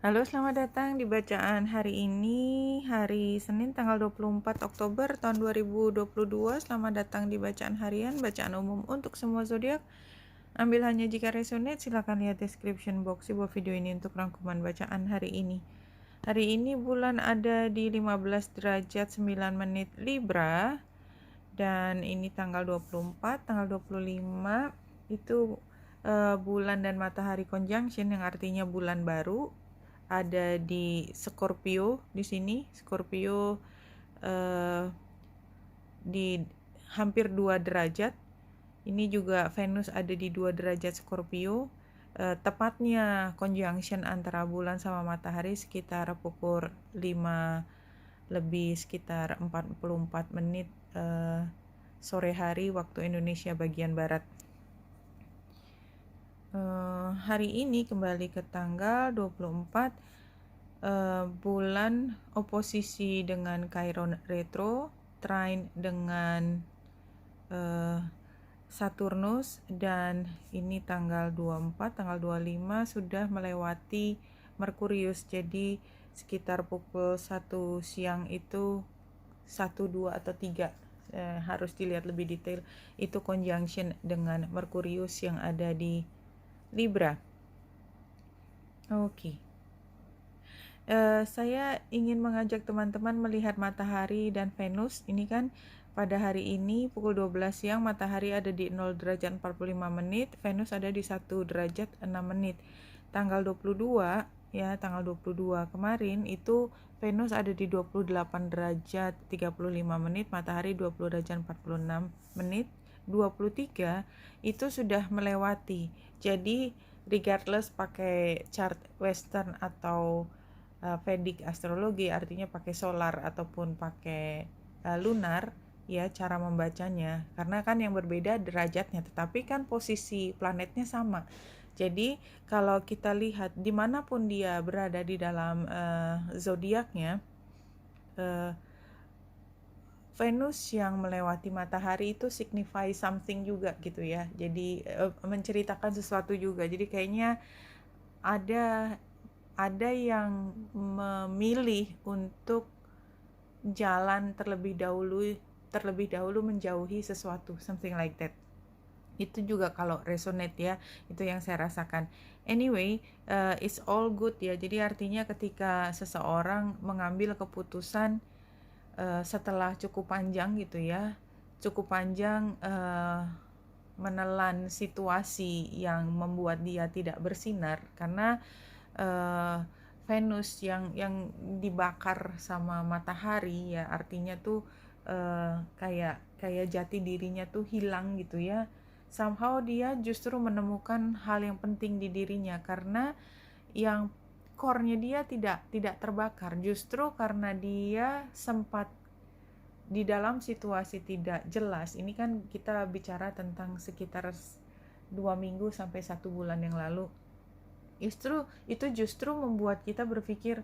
Halo, selamat datang di bacaan hari ini, hari Senin tanggal 24 Oktober tahun 2022. Selamat datang di bacaan harian, bacaan umum untuk semua zodiak. Ambil hanya jika resonate, silakan lihat description box di bawah video ini untuk rangkuman bacaan hari ini. Hari ini bulan ada di 15 derajat 9 menit Libra, dan ini tanggal 24, tanggal 25 itu bulan dan matahari conjunction, yang artinya bulan baru ada di Scorpio. Di sini Scorpio di hampir 2 derajat. Ini juga Venus ada di 2 derajat Scorpio. Tepatnya conjunction antara bulan sama matahari sekitar pukul 5 lebih sekitar 44 menit sore hari waktu Indonesia bagian barat. Hari ini kembali ke tanggal 24, bulan oposisi dengan Chiron retro, trine dengan Saturnus, dan ini tanggal 24, tanggal 25 sudah melewati Merkurius. Jadi sekitar pukul 1 siang itu 1, 2, atau 3, harus dilihat lebih detail, itu conjunction dengan Merkurius yang ada di Libra. Oke. Saya ingin mengajak teman-teman melihat matahari dan Venus. Ini kan pada hari ini pukul 12 siang matahari ada di 0 derajat 45 menit, Venus ada di 1 derajat 6 menit. Tanggal 22 ya, tanggal 22 kemarin itu Venus ada di 28 derajat 35 menit, matahari 20 derajat 46 menit. 23 itu sudah melewati. Jadi regardless pakai chart western atau Vedic astrologi, artinya pakai solar ataupun pakai lunar, ya cara membacanya, karena kan yang berbeda derajatnya, tetapi kan posisi planetnya sama. Jadi kalau kita lihat dimanapun dia berada di dalam zodiaknya, Venus yang melewati matahari itu signify something juga gitu ya. Jadi menceritakan sesuatu juga. Jadi kayaknya ada yang memilih untuk jalan terlebih dahulu menjauhi sesuatu, something like that. Itu juga kalau resonate ya, itu yang saya rasakan. Anyway, it's all good ya. Jadi artinya ketika seseorang mengambil keputusan setelah cukup panjang gitu ya, cukup panjang menelan situasi yang membuat dia tidak bersinar, karena Venus yang dibakar sama matahari ya, artinya tuh kayak jati dirinya tuh hilang gitu ya. Somehow dia justru menemukan hal yang penting di dirinya, karena yang core-nya dia tidak terbakar, justru karena dia sempat di dalam situasi tidak jelas. Ini kan kita bicara tentang sekitar 2 minggu sampai 1 bulan yang lalu. Justru membuat kita berpikir,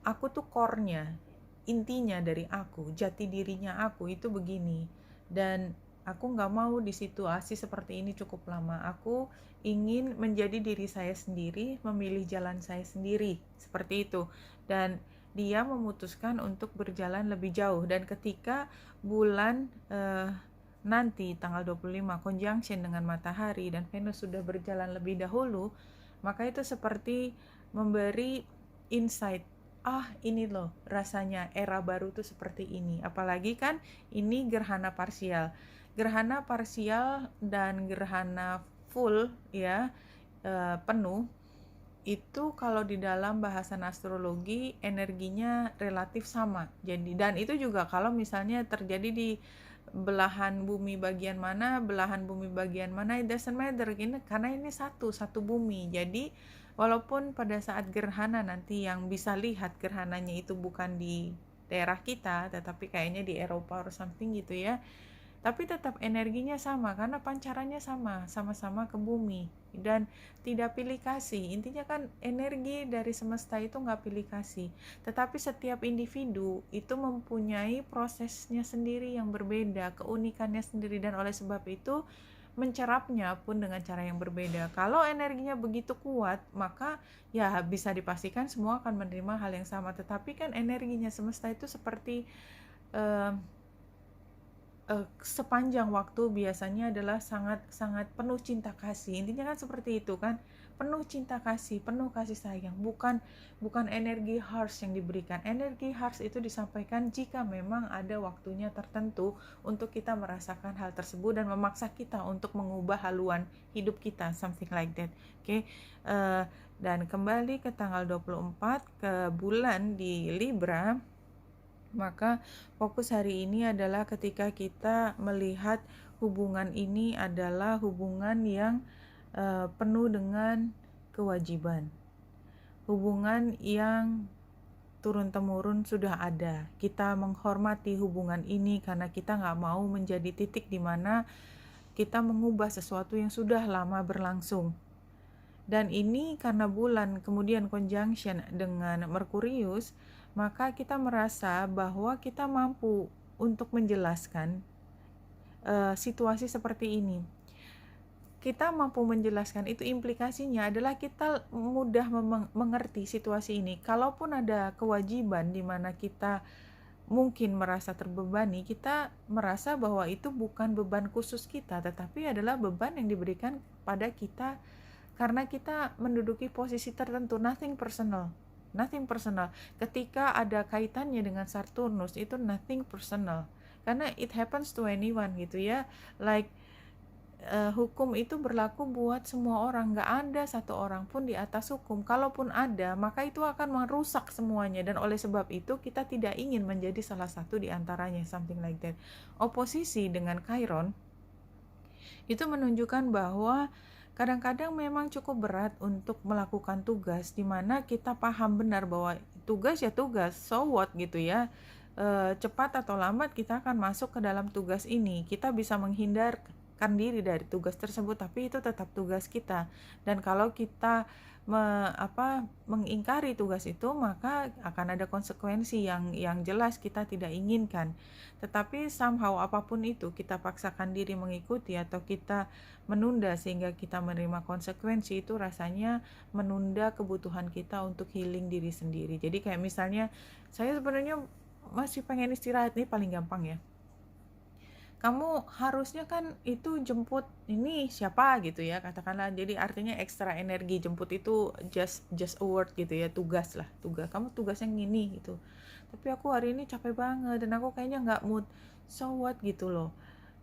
aku tuh core-nya, intinya dari aku, jati dirinya aku itu begini, dan aku nggak mau di situasi seperti ini cukup lama. Aku ingin menjadi diri saya sendiri, memilih jalan saya sendiri, seperti itu. Dan dia memutuskan untuk berjalan lebih jauh. Dan ketika bulan nanti tanggal 25 conjunction dengan matahari dan Venus sudah berjalan lebih dahulu, maka itu seperti memberi insight, ini loh rasanya era baru tuh seperti ini. Apalagi kan ini gerhana parsial dan gerhana full ya, penuh. Itu kalau di dalam bahasan astrologi energinya relatif sama. Jadi, dan itu juga kalau misalnya terjadi di belahan bumi bagian mana, it doesn't matter gini, karena ini satu bumi. Jadi walaupun pada saat gerhana nanti yang bisa lihat gerhananya itu bukan di daerah kita, tetapi kayaknya di Eropa or something gitu ya, tapi tetap energinya sama karena pancarannya sama-sama ke bumi dan tidak pilih kasih. Intinya kan energi dari semesta itu nggak pilih kasih, tetapi setiap individu itu mempunyai prosesnya sendiri yang berbeda, keunikannya sendiri, dan oleh sebab itu mencerapnya pun dengan cara yang berbeda. Kalau energinya begitu kuat, maka ya bisa dipastikan semua akan menerima hal yang sama. Tetapi kan energinya semesta itu seperti sepanjang waktu biasanya adalah sangat penuh cinta kasih. Intinya kan seperti itu kan, penuh cinta kasih, penuh kasih sayang, bukan energi harsh yang diberikan. Energi harsh itu disampaikan jika memang ada waktunya tertentu untuk kita merasakan hal tersebut dan memaksa kita untuk mengubah haluan hidup kita, something like that. Oke. Dan kembali ke tanggal 24 ke bulan di Libra, maka fokus hari ini adalah ketika kita melihat hubungan ini adalah hubungan yang penuh dengan kewajiban. Hubungan yang turun-temurun sudah ada. Kita menghormati hubungan ini karena kita nggak mau menjadi titik di mana kita mengubah sesuatu yang sudah lama berlangsung. Dan ini karena bulan kemudian conjunction dengan Merkurius, maka kita merasa bahwa kita mampu untuk menjelaskan situasi seperti ini. Kita mampu menjelaskan, itu implikasinya adalah kita mudah mengerti situasi ini. Kalaupun ada kewajiban di mana kita mungkin merasa terbebani, kita merasa bahwa itu bukan beban khusus kita, tetapi adalah beban yang diberikan pada kita karena kita menduduki posisi tertentu. Nothing personal. Ketika ada kaitannya dengan Saturnus, itu nothing personal, karena it happens to anyone gitu ya. Like hukum itu berlaku buat semua orang, nggak ada satu orang pun di atas hukum. Kalaupun ada, maka itu akan merusak semuanya, dan oleh sebab itu kita tidak ingin menjadi salah satu di antaranya, something like that. Oposisi dengan Chiron itu menunjukkan bahwa kadang-kadang memang cukup berat untuk melakukan tugas di mana kita paham benar bahwa tugas ya tugas, so what gitu ya. Cepat atau lambat kita akan masuk ke dalam tugas ini. Kita bisa menghindarkan diri dari tugas tersebut, tapi itu tetap tugas kita. Dan kalau kita mengingkari tugas itu, maka akan ada konsekuensi yang jelas kita tidak inginkan. Tetapi somehow apapun itu, kita paksakan diri mengikuti atau kita menunda sehingga kita menerima konsekuensi, itu rasanya menunda kebutuhan kita untuk healing diri sendiri. Jadi kayak misalnya saya sebenarnya masih pengen istirahat, nih paling gampang ya, kamu harusnya kan itu jemput ini siapa gitu ya, katakanlah. Jadi artinya ekstra energi, jemput itu just a word gitu ya, tugas lah, kamu tugasnya gini gitu, tapi aku hari ini capek banget dan aku kayaknya nggak mood, so what gitu loh,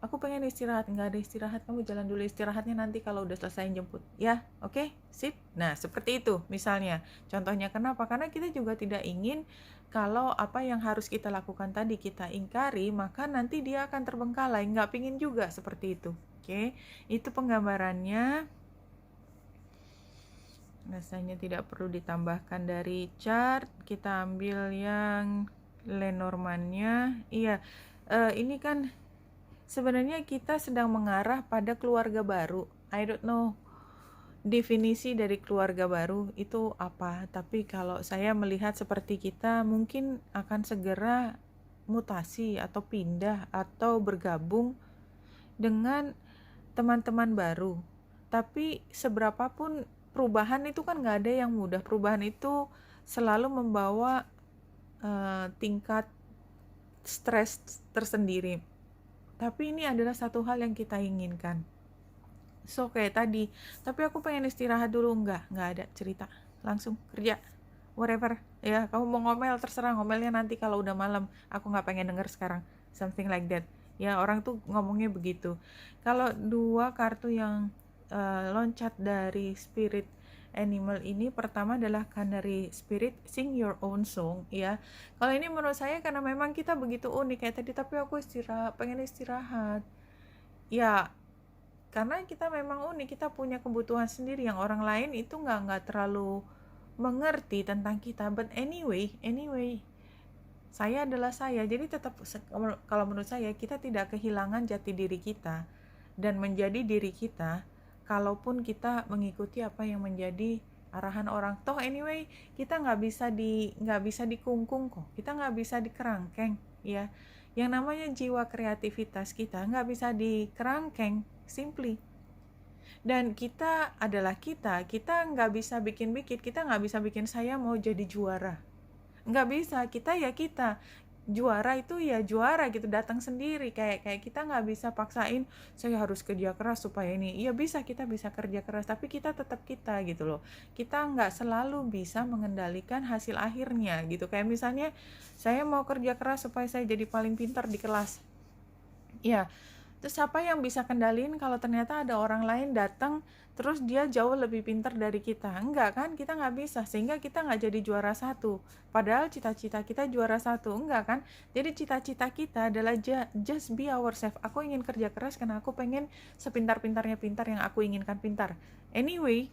aku pengen istirahat. Nggak ada istirahat, kamu jalan dulu, istirahatnya nanti kalau udah selesai jemput ya. Oke, sip. Nah seperti itu misalnya contohnya. Kenapa? Karena kita juga tidak ingin kalau apa yang harus kita lakukan tadi kita ingkari, maka nanti dia akan terbengkalai. Nggak pingin juga seperti itu. Oke, itu penggambarannya. Rasanya tidak perlu ditambahkan dari chart. Kita ambil yang Lenormand-nya. Iya, ini kan sebenarnya kita sedang mengarah pada keluarga baru. I don't know definisi dari keluarga baru itu apa, tapi kalau saya melihat seperti kita mungkin akan segera mutasi atau pindah atau bergabung dengan teman-teman baru. Tapi seberapapun perubahan itu kan nggak ada yang mudah. Perubahan itu selalu membawa tingkat stres tersendiri. Tapi ini adalah satu hal yang kita inginkan. So kayak tadi, tapi aku pengen istirahat dulu. Enggak ada cerita, langsung kerja, whatever ya. Kamu mau ngomel terserah, ngomelnya nanti kalau udah malam, aku nggak pengen denger sekarang, something like that ya. Orang tuh ngomongnya begitu. Kalau dua kartu yang loncat dari spirit animal ini, pertama adalah Canary Spirit, Sing Your Own Song ya. Kalau ini menurut saya karena memang kita begitu unik kayak tadi, tapi aku pengen istirahat ya, karena kita memang unik, kita punya kebutuhan sendiri yang orang lain itu nggak terlalu mengerti tentang kita. But anyway, saya adalah saya, jadi tetap kalau menurut saya kita tidak kehilangan jati diri kita dan menjadi diri kita kalaupun kita mengikuti apa yang menjadi arahan orang. Toh anyway kita nggak bisa dikungkung kok, kita nggak bisa dikerangkeng ya. Yang namanya jiwa kreativitas kita nggak bisa dikerangkeng simply. Dan kita adalah kita nggak bisa bikin-bikin, kita nggak bisa bikin saya mau jadi juara. Nggak bisa, kita ya kita. Juara itu ya juara gitu, datang sendiri. Kayak kita nggak bisa paksain, saya harus kerja keras supaya ini. Iya bisa, kita bisa kerja keras, tapi kita tetap kita gitu loh. Kita nggak selalu bisa mengendalikan hasil akhirnya gitu. Kayak misalnya, saya mau kerja keras supaya saya jadi paling pintar di kelas. Ya, terus siapa yang bisa kendaliin kalau ternyata ada orang lain datang terus dia jauh lebih pintar dari kita? Enggak kan, kita nggak bisa, sehingga kita nggak jadi juara satu. Padahal cita-cita kita juara satu, enggak kan? Jadi cita-cita kita adalah just be ourselves. Aku ingin kerja keras karena aku pengen sepintar-pintarnya pintar yang aku inginkan pintar. Anyway,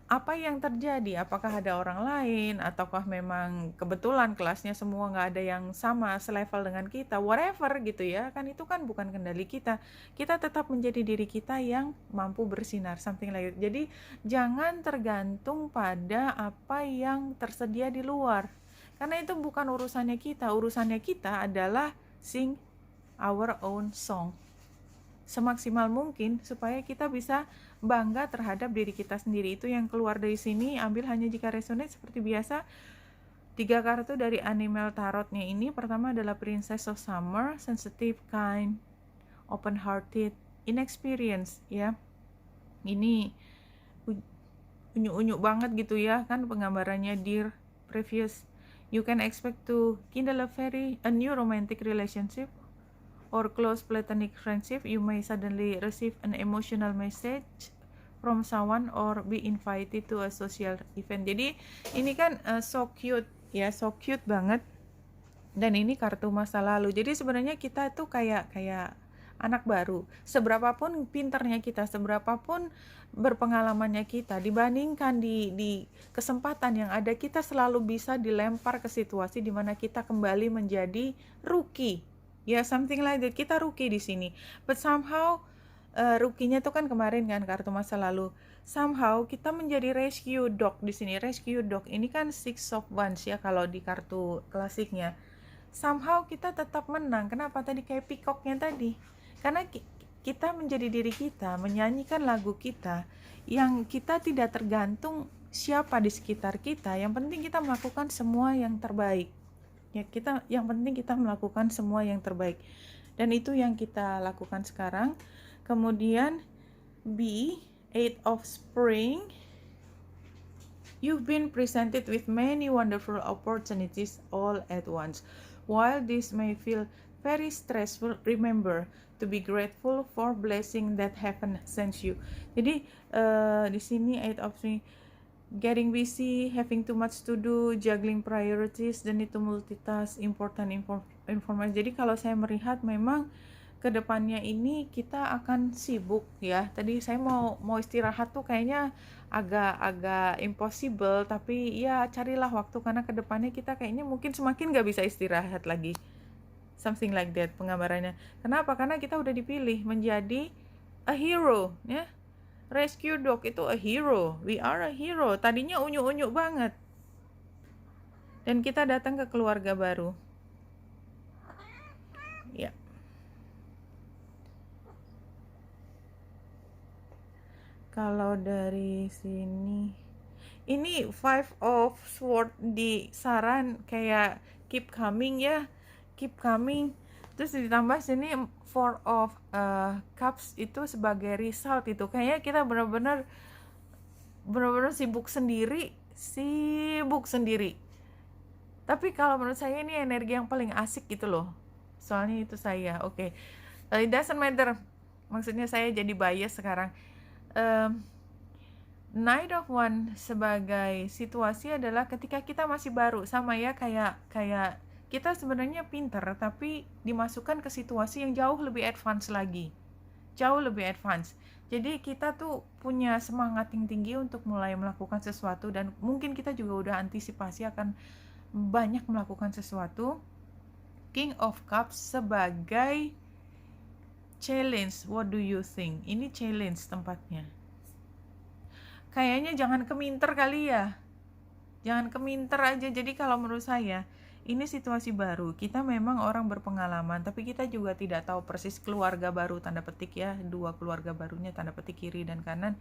apa yang terjadi? Apakah ada orang lain, ataukah memang kebetulan kelasnya semua nggak ada yang sama selevel dengan kita, whatever gitu ya, kan itu kan bukan kendali kita. Kita tetap menjadi diri kita yang mampu bersinar, something like that. Jadi jangan tergantung pada apa yang tersedia di luar, karena itu bukan urusannya kita. Urusannya kita adalah sing our own song semaksimal mungkin supaya kita bisa bangga terhadap diri kita sendiri. Itu yang keluar dari sini. Ambil hanya jika resonate. Seperti biasa, 3 kartu dari Animal Tarotnya ini. Pertama adalah Princess of Summer, sensitive, kind, open hearted, inexperienced ya. Ini unyu-unyu banget gitu ya kan penggambarannya. Dear previous, you can expect to kindle a new romantic relationship or close platonic friendship. You may suddenly receive an emotional message from someone or be invited to a social event. Jadi ini kan so cute ya, so cute banget. Dan ini kartu masa lalu. Jadi sebenarnya kita itu kayak anak baru. Seberapapun pinternya kita, seberapapun berpengalamannya kita, dibandingkan di kesempatan yang ada, kita selalu bisa dilempar ke situasi di mana kita kembali menjadi rookie. Ya, something like that. Kita rookie di sini. But somehow, rookie-nya tuh kan kemarin kan kartu masa lalu. Somehow kita menjadi rescue dog di sini. Rescue dog ini kan Six of Wands ya kalau di kartu klasiknya. Somehow kita tetap menang. Kenapa tadi kayak peacock-nya tadi? Karena kita menjadi diri kita, menyanyikan lagu kita yang kita tidak tergantung siapa di sekitar kita. Yang penting kita melakukan semua yang terbaik. Ya, yang penting kita melakukan semua yang terbaik, dan itu yang kita lakukan sekarang. Kemudian B, 8 of Spring, you've been presented with many wonderful opportunities all at once. While this may feel very stressful, remember to be grateful for blessing that heaven sends you. Jadi di sini 8 of Spring, getting busy, having too much to do, juggling priorities, dan itu multitask, important informasi. Jadi kalau saya melihat memang kedepannya ini kita akan sibuk ya. Tadi saya mau istirahat tuh kayaknya agak impossible, tapi ya carilah waktu karena kedepannya kita kayaknya mungkin semakin gak bisa istirahat lagi. Something like that penggambarannya. Kenapa? Karena kita udah dipilih menjadi a hero ya. Rescue dog itu a hero. We are a hero. Tadinya unyu-unyu banget. Dan kita datang ke keluarga baru. Ya. Kalau dari sini, ini 5 of Swords di saran kayak keep coming ya. Keep coming. Terus ditambah sini 4 of Cups itu sebagai result itu. Kayaknya kita benar-benar sibuk sendiri. Tapi kalau menurut saya ini energi yang paling asik gitu loh. Soalnya itu saya, oke. It doesn't matter. Maksudnya saya jadi bias sekarang. Knight of Wands sebagai situasi adalah ketika kita masih baru. Sama ya kayak kita sebenarnya pinter, tapi dimasukkan ke situasi yang jauh lebih advance lagi. Jauh lebih advance. Jadi kita tuh punya semangat yang tinggi untuk mulai melakukan sesuatu, dan mungkin kita juga udah antisipasi akan banyak melakukan sesuatu. King of Cups sebagai challenge. What do you think? Ini challenge tempatnya. Kayaknya jangan keminter kali ya. Jangan keminter aja. Jadi kalau menurut saya, ini situasi baru, kita memang orang berpengalaman, tapi kita juga tidak tahu persis keluarga baru, tanda petik ya, 2 keluarga barunya, tanda petik kiri dan kanan,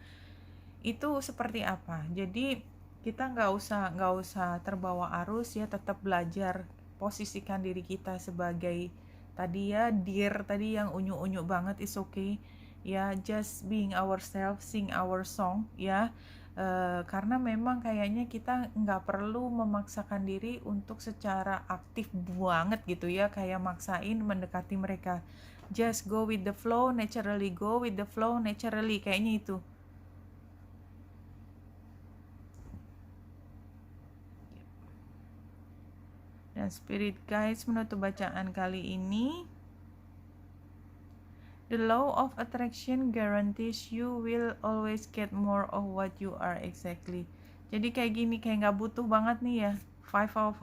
itu seperti apa. Jadi kita nggak usah terbawa arus ya, tetap belajar posisikan diri kita sebagai tadi ya, dear tadi yang unyu-unyu banget, is okay ya, just being ourselves, sing our song ya. Karena memang kayaknya kita nggak perlu memaksakan diri untuk secara aktif banget gitu ya, kayak maksain mendekati mereka. Just go with the flow, naturally go with the flow, naturally, kayaknya itu. Dan spirit guides menutup bacaan kali ini. The law of attraction guarantees you will always get more of what you are exactly. Jadi kayak gini, kayak nggak butuh banget nih ya. 5 of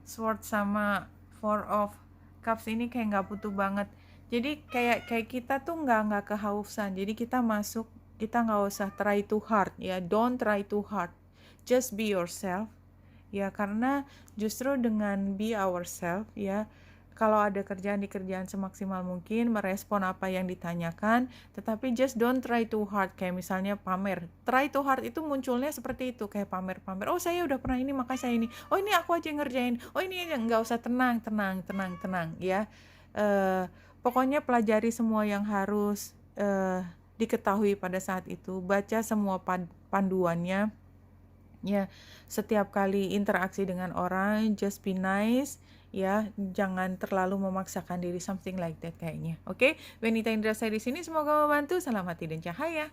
Swords sama 4 of Cups ini kayak nggak butuh banget. Jadi kayak kita tuh nggak kehausan. Jadi kita masuk, kita nggak usah try too hard ya. Don't try too hard. Just be yourself. Ya, karena justru dengan be ourselves ya, kalau ada kerjaan semaksimal mungkin, merespon apa yang ditanyakan, tetapi just don't try too hard, kayak misalnya pamer. Try too hard itu munculnya seperti itu, kayak pamer-pamer. Oh, saya udah pernah ini, maka saya ini. Oh, ini aku aja ngerjain. Oh, ini nggak usah, tenang ya. Pokoknya pelajari semua yang harus diketahui pada saat itu. Baca semua panduannya. Ya, setiap kali interaksi dengan orang, just be nice, ya, jangan terlalu memaksakan diri, something like that kayaknya. Oke, Benita Indrasari di sini, semoga membantu. Salam hati dan cahaya.